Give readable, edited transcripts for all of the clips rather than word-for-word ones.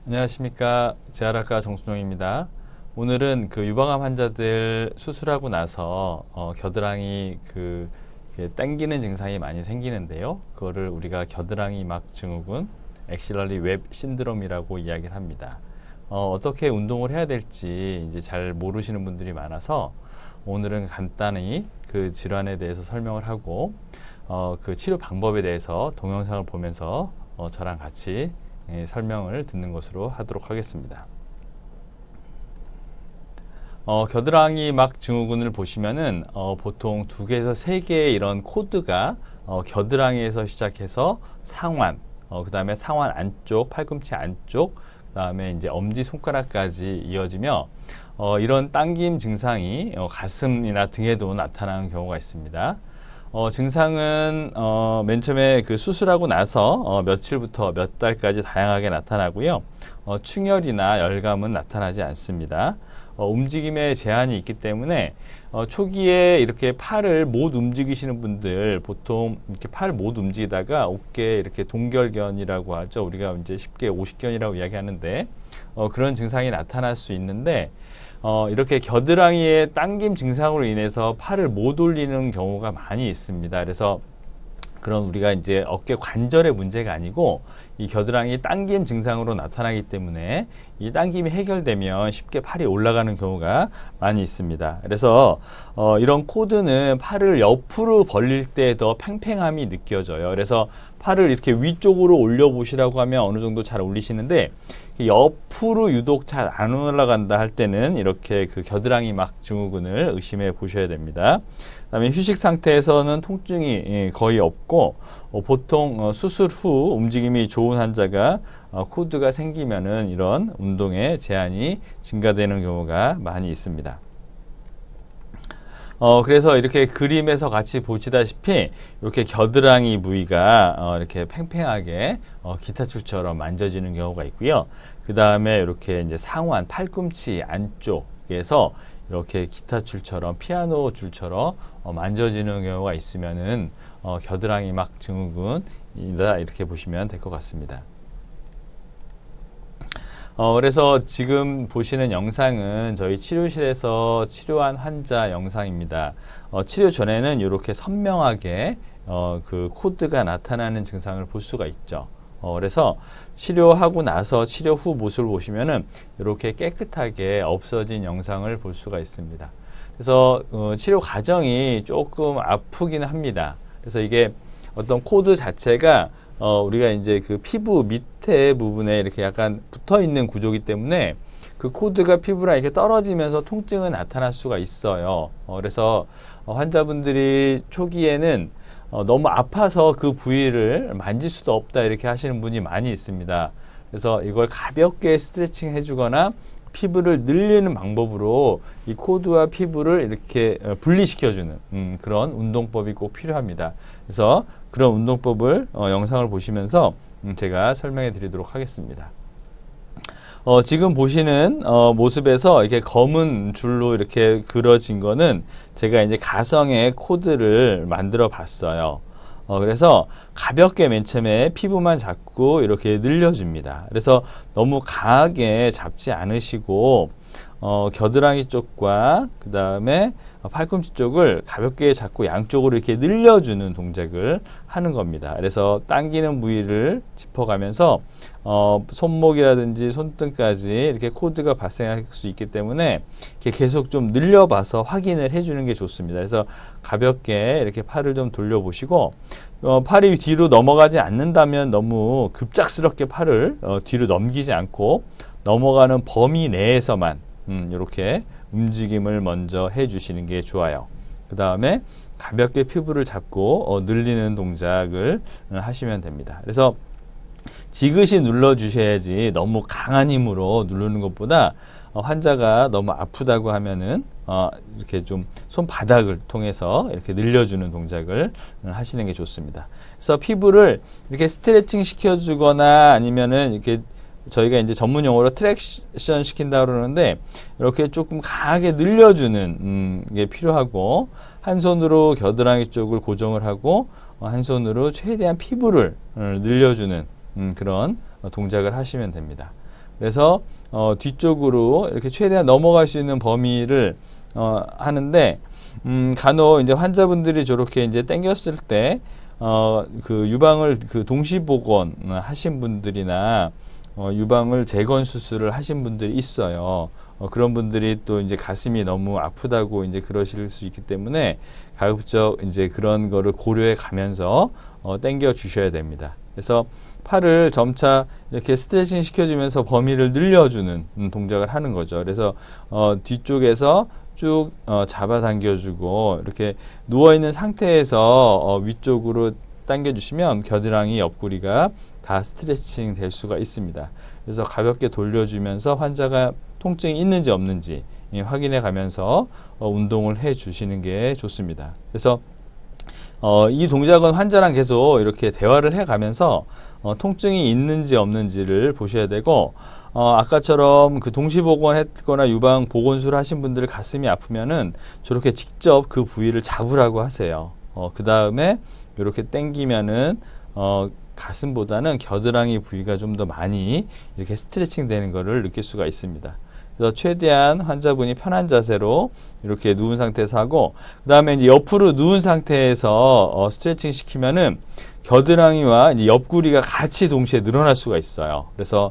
안녕하십니까. 재활학과 정순용입니다. 오늘은 그 유방암 환자들 수술하고 나서 겨드랑이 당기는 증상이 많이 생기는데요. 그거를 우리가 겨드랑이 막 증후군, 엑실러리 웹 신드롬이라고 이야기를 합니다. 어떻게 운동을 해야 될지 이제 잘 모르시는 분들이 많아서 오늘은 간단히 그 질환에 대해서 설명을 하고 그 치료 방법에 대해서 동영상을 보면서 저랑 같이 설명을 듣는 것으로 하도록 하겠습니다. 겨드랑이 막 증후군을 보시면은 보통 2개에서 3개의 이런 코드가 겨드랑이에서 시작해서 상완, 그 다음에 상완 안쪽, 팔꿈치 안쪽, 그 다음에 이제 엄지 손가락까지 이어지며 이런 당김 증상이 가슴이나 등에도 나타나는 경우가 있습니다. 증상은 맨 처음에 그 수술하고 나서 며칠부터 몇 달까지 다양하게 나타나고요. 충혈이나 열감은 나타나지 않습니다. 움직임에 제한이 있기 때문에 초기에 이렇게 팔을 못 움직이시는 분들 보통 이렇게 팔을 못 움직이다가 어깨에 이렇게 동결견이라고 하죠. 우리가 이제 쉽게 오십견이라고 이야기하는데 그런 증상이 나타날 수 있는데 이렇게 겨드랑이의 당김 증상으로 인해서 팔을 못 올리는 경우가 많이 있습니다. 그래서 그런 우리가 이제 어깨 관절의 문제가 아니고 이 겨드랑이 당김 증상으로 나타나기 때문에 이 당김이 해결되면 쉽게 팔이 올라가는 경우가 많이 있습니다. 그래서 이런 코드는 팔을 옆으로 벌릴 때 더 팽팽함이 느껴져요. 그래서 팔을 이렇게 위쪽으로 올려 보시라고 하면 어느 정도 잘 올리시는데 옆으로 유독 잘 안 올라간다 할 때는 이렇게 그 겨드랑이 막 증후군을 의심해 보셔야 됩니다. 그다음에 휴식 상태에서는 통증이 거의 없고 보통 수술 후 움직임이 좋은 환자가 코드가 생기면은 이런 운동에 제한이 증가되는 경우가 많이 있습니다. 그래서 이렇게 그림에서 같이 보시다시피 이렇게 겨드랑이 부위가 이렇게 팽팽하게 기타줄처럼 만져지는 경우가 있고요. 그 다음에 이렇게 이제 상완 팔꿈치 안쪽에서 이렇게 기타줄처럼 피아노 줄처럼 만져지는 경우가 있으면은 겨드랑이 막 증후군이다 이렇게 보시면 될 것 같습니다. 그래서 지금 보시는 영상은 저희 치료실에서 치료한 환자 영상입니다. 치료 전에는 이렇게 선명하게 그 코드가 나타나는 증상을 볼 수가 있죠. 그래서 치료하고 나서 치료 후 모습을 보시면은 이렇게 깨끗하게 없어진 영상을 볼 수가 있습니다. 그래서 치료 과정이 조금 아프긴 합니다. 그래서 이게 어떤 코드 자체가 우리가 이제 그 피부 밑에 부분에 이렇게 약간 붙어 있는 구조이기 때문에 그 코드가 피부랑 이렇게 떨어지면서 통증은 나타날 수가 있어요. 그래서 환자분들이 초기에는 너무 아파서 그 부위를 만질 수도 없다 이렇게 하시는 분이 많이 있습니다. 그래서 이걸 가볍게 스트레칭 해주거나 피부를 늘리는 방법으로 이 코드와 피부를 이렇게 분리시켜주는 그런 운동법이 꼭 필요합니다. 그래서 그런 운동법을 영상을 보시면서 제가 설명해 드리도록 하겠습니다. 지금 보시는 모습에서 이렇게 검은 줄로 이렇게 그려진 거는 제가 이제 가성의 코드를 만들어 봤어요. 그래서 가볍게 맨 처음에 피부만 잡고 이렇게 늘려줍니다. 그래서 너무 강하게 잡지 않으시고 겨드랑이 쪽과 그 다음에 팔꿈치 쪽을 가볍게 잡고 양쪽으로 이렇게 늘려주는 동작을 하는 겁니다. 그래서 당기는 부위를 짚어가면서 손목이라든지 손등까지 이렇게 코드가 발생할 수 있기 때문에 이렇게 계속 좀 늘려봐서 확인을 해주는 게 좋습니다. 그래서 가볍게 이렇게 팔을 좀 돌려보시고 팔이 뒤로 넘어가지 않는다면 너무 급작스럽게 팔을 뒤로 넘기지 않고 넘어가는 범위 내에서만 이렇게 움직임을 먼저 해주시는 게 좋아요. 그 다음에 가볍게 피부를 잡고 늘리는 동작을 하시면 됩니다. 그래서 지그시 눌러주셔야지 너무 강한 힘으로 누르는 것보다 환자가 너무 아프다고 하면은 이렇게 좀 손바닥을 통해서 이렇게 늘려주는 동작을 하시는 게 좋습니다. 그래서 피부를 이렇게 스트레칭 시켜주거나 아니면은 이렇게 저희가 이제 전문 용어로 트랙션 시킨다 그러는데 이렇게 조금 강하게 늘려주는 게 필요하고 한 손으로 겨드랑이 쪽을 고정을 하고 한 손으로 최대한 피부를 늘려주는 그런 동작을 하시면 됩니다. 그래서 뒤쪽으로 이렇게 최대한 넘어갈 수 있는 범위를 하는데 간혹 이제 환자분들이 저렇게 이제 당겼을 때 그 유방을 그 동시보건 하신 분들이나 유방을 재건 수술을 하신 분들이 있어요. 그런 분들이 또 이제 가슴이 너무 아프다고 이제 그러실 수 있기 때문에 가급적 이제 그런 거를 고려해 가면서 당겨 주셔야 됩니다. 그래서 팔을 점차 이렇게 스트레칭 시켜주면서 범위를 늘려주는 동작을 하는 거죠. 그래서 뒤쪽에서 쭉 잡아당겨주고 이렇게 누워있는 상태에서 위쪽으로 당겨주시면 겨드랑이 옆구리가 다 스트레칭 될 수가 있습니다. 그래서 가볍게 돌려주면서 환자가 통증이 있는지 없는지 확인해 가면서 운동을 해 주시는 게 좋습니다. 그래서 이 동작은 환자랑 계속 이렇게 대화를 해 가면서 통증이 있는지 없는지를 보셔야 되고 아까처럼 그 동시보건 했거나 유방 보건술 하신 분들 가슴이 아프면은 저렇게 직접 그 부위를 잡으라고 하세요. 그 다음에 이렇게 당기면은 가슴보다는 겨드랑이 부위가 좀 더 많이 이렇게 스트레칭 되는 것을 느낄 수가 있습니다. 그래서 최대한 환자분이 편한 자세로 이렇게 누운 상태에서 하고, 그 다음에 이제 옆으로 누운 상태에서 스트레칭 시키면은 겨드랑이와 이제 옆구리가 같이 동시에 늘어날 수가 있어요. 그래서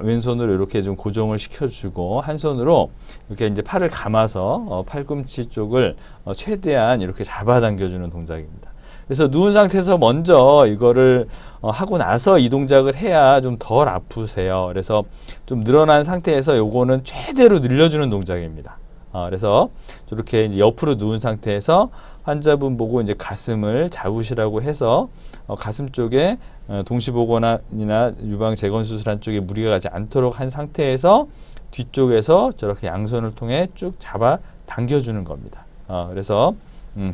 왼손으로 이렇게 좀 고정을 시켜주고 한 손으로 이렇게 이제 팔을 감아서 팔꿈치 쪽을 최대한 이렇게 잡아당겨주는 동작입니다. 그래서 누운 상태에서 먼저 이거를 하고 나서 이 동작을 해야 좀 덜 아프세요. 그래서 좀 늘어난 상태에서 요거는 최대로 늘려주는 동작입니다. 그래서 저렇게 이제 옆으로 누운 상태에서 환자분 보고 이제 가슴을 잡으시라고 해서 가슴 쪽에 동시보건이나 유방 재건 수술한 쪽에 무리가 가지 않도록 한 상태에서 뒤쪽에서 저렇게 양손을 통해 쭉 잡아 당겨주는 겁니다. 그래서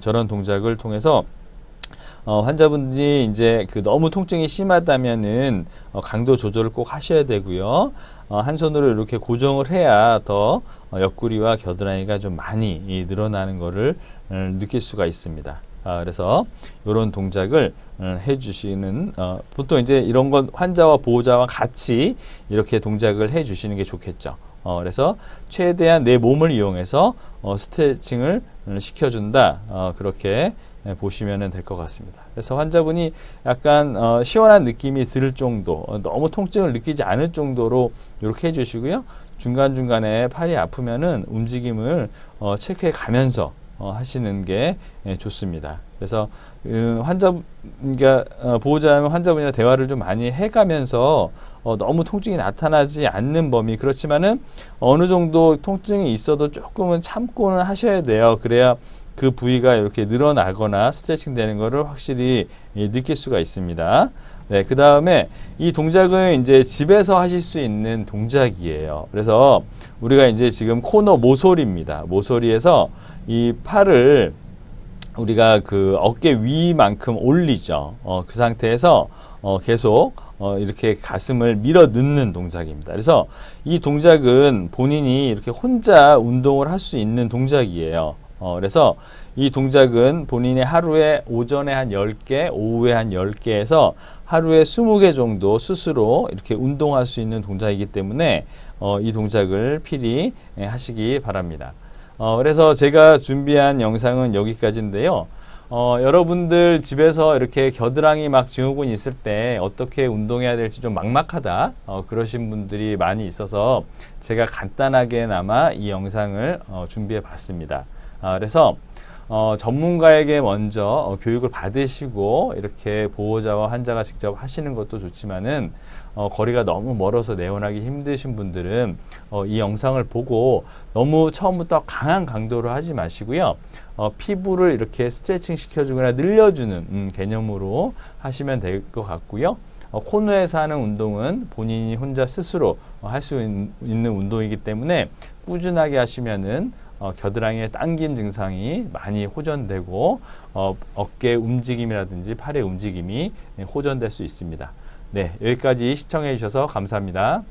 저런 동작을 통해서 환자분들이 이제 그 너무 통증이 심하다면은 강도 조절을 꼭 하셔야 되고요. 한 손으로 이렇게 고정을 해야 더 옆구리와 겨드랑이가 좀 많이 늘어나는 것을 느낄 수가 있습니다. 그래서 이런 동작을 해주시는 보통 이제 이런 건 환자와 보호자와 같이 이렇게 동작을 해주시는 게 좋겠죠. 그래서 최대한 내 몸을 이용해서 스트레칭을 시켜준다. 그렇게 보시면 될 것 같습니다. 그래서 환자분이 약간 시원한 느낌이 들 정도, 너무 통증을 느끼지 않을 정도로 이렇게 해주시고요. 중간중간에 팔이 아프면은 움직임을 체크해 가면서 하시는 게 좋습니다. 그래서 그러니까 보호자는 환자분이랑 대화를 좀 많이 해가면서 너무 통증이 나타나지 않는 범위, 그렇지만은 어느 정도 통증이 있어도 조금은 참고는 하셔야 돼요. 그래야 그 부위가 이렇게 늘어나거나 스트레칭 되는 것을 확실히 느낄 수가 있습니다. 네, 그 다음에 이 동작은 이제 집에서 하실 수 있는 동작이에요. 그래서 우리가 이제 지금 코너 모서리입니다. 모서리에서 이 팔을 우리가 그 어깨 위만큼 올리죠. 그 상태에서 계속 이렇게 가슴을 밀어 넣는 동작입니다. 그래서 이 동작은 본인이 이렇게 혼자 운동을 할 수 있는 동작이에요. 그래서 이 동작은 본인이 하루에 오전에 한 10개, 오후에 한 10개에서 하루에 20개 정도 스스로 이렇게 운동할 수 있는 동작이기 때문에 이 동작을 필히 하시기 바랍니다. 그래서 제가 준비한 영상은 여기까지인데요. 여러분들 집에서 이렇게 겨드랑이 막 증후군이 있을 때 어떻게 운동해야 될지 좀 막막하다 그러신 분들이 많이 있어서 제가 간단하게나마 이 영상을 준비해 봤습니다. 그래서 전문가에게 먼저 교육을 받으시고 이렇게 보호자와 환자가 직접 하시는 것도 좋지만은 거리가 너무 멀어서 내원하기 힘드신 분들은 이 영상을 보고 너무 처음부터 강한 강도로 하지 마시고요. 피부를 이렇게 스트레칭 시켜주거나 늘려주는 개념으로 하시면 될 것 같고요. 코너에서 하는 운동은 본인이 혼자 스스로 할 수 있는 운동이기 때문에 꾸준하게 하시면은 겨드랑이의 당김 증상이 많이 호전되고 어깨 움직임이라든지 팔의 움직임이 호전될 수 있습니다. 네, 여기까지 시청해 주셔서 감사합니다.